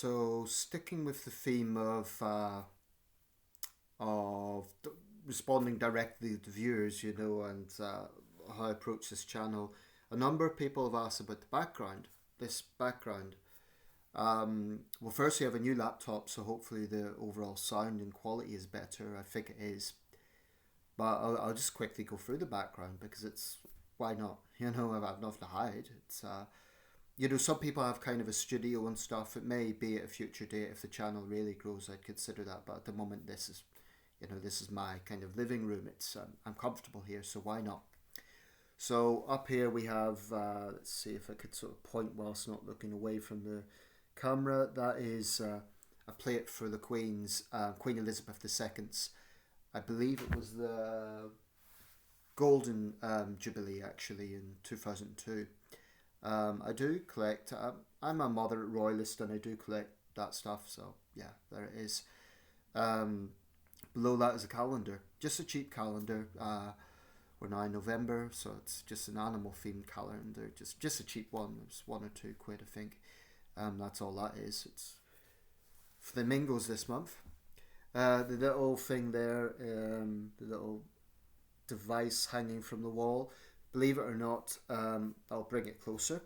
So sticking with the theme of responding directly to viewers, and how I approach this channel, a number of people have asked about the background. This background. Well, first, we have a new laptop, so hopefully the overall sound and quality is better. I think it is. But I'll just quickly go through the background because it's why not? I've nothing to hide. It's some people have kind of a studio and stuff. It may be at a future date if the channel really grows. I'd consider that. But at the moment, this is my kind of living room. It's I'm comfortable here, so why not? So up here we have. Let's see if I could sort of point whilst not looking away from the camera. That is a plate for the Queen's Queen Elizabeth II's. I believe it was the Golden Jubilee actually in 2002. I do collect. I'm a moderate royalist and I do collect that stuff. So yeah, there it is. Below that is a calendar, just a cheap calendar. We're now in November, so it's just an animal themed calendar, just a cheap one. It's £1 or £2, I think. That's all that is. It's flamingos this month. The little thing there, the little device hanging from the wall. Believe it or not, I'll bring it closer.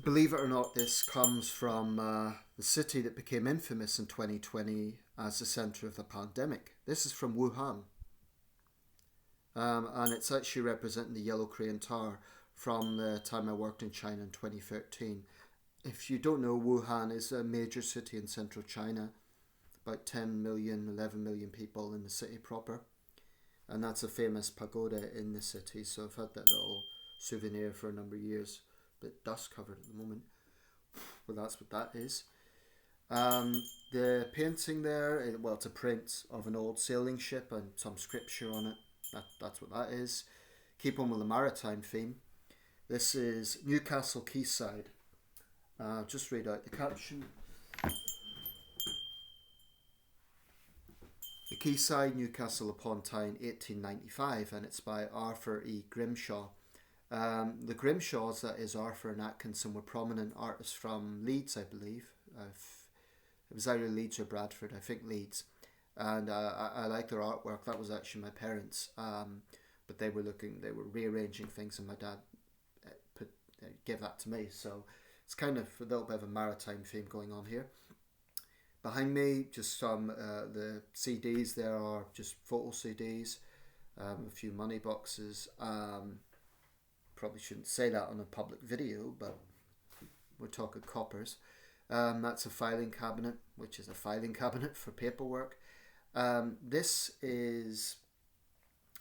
Believe it or not, this comes from the city that became infamous in 2020 as the centre of the pandemic. This is from Wuhan. And it's actually representing the Yellow Crane Tower from the time I worked in China in 2013. If you don't know, Wuhan is a major city in central China, about 10 million, 11 million people in the city proper. And that's a famous pagoda in the city, so I've had that little souvenir for a number of years. A bit dust covered at the moment, but that's what that is. The painting there, well, it's a print of an old sailing ship and some scripture on it. That's what that is. Keep on with the maritime theme. This is Newcastle Quayside. Just read out the caption. The Quayside, Newcastle upon Tyne, 1895, and it's by Arthur E. Grimshaw. The Grimshaws, that is Arthur and Atkinson, were prominent artists from Leeds, I believe. It was either Leeds or Bradford, I think Leeds. And I like their artwork. That was actually my parents. But they were rearranging things, and my dad gave that to me. So it's kind of a little bit of a maritime theme going on here. Behind me, just some the CDs. There are just photo CDs, a few money boxes. Probably shouldn't say that on a public video, but we're talking coppers. That's a filing cabinet, which is a filing cabinet for paperwork. This is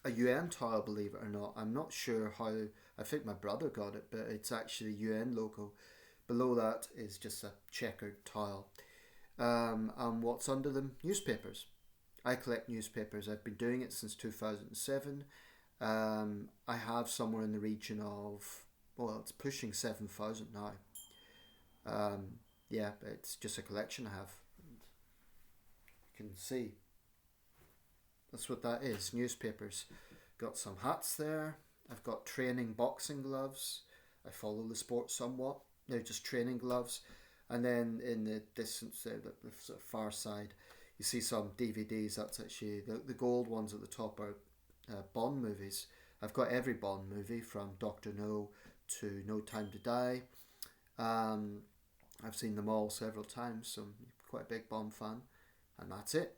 a UN tile, believe it or not. I'm not sure how. I think my brother got it, but it's actually a UN logo. Below that is just a checkered tile. And what's under them? Newspapers. I collect newspapers. I've been doing it since 2007. I have somewhere in the region of, well, it's pushing 7,000 now. Yeah, it's just a collection I have. You can see. That's what that is, newspapers. Got some hats there. I've got training boxing gloves. I follow the sport somewhat. They're just training gloves. And then in the distance there, the sort of far side, you see some DVDs. That's actually, the gold ones at the top are Bond movies. I've got every Bond movie from Dr. No to No Time to Die. I've seen them all several times, so I'm quite a big Bond fan. And that's it.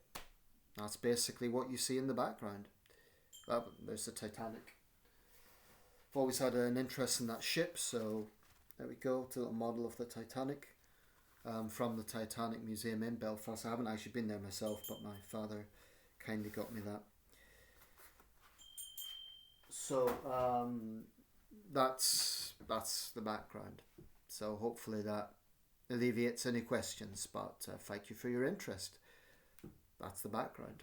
That's basically what you see in the background. There's the Titanic. I've always had an interest in that ship, so there we go. It's a little model of the Titanic from the Titanic Museum in Belfast. I haven't actually been there myself, but my father kindly got me that. So that's the background. So hopefully that alleviates any questions, but thank you for your interest. That's the background.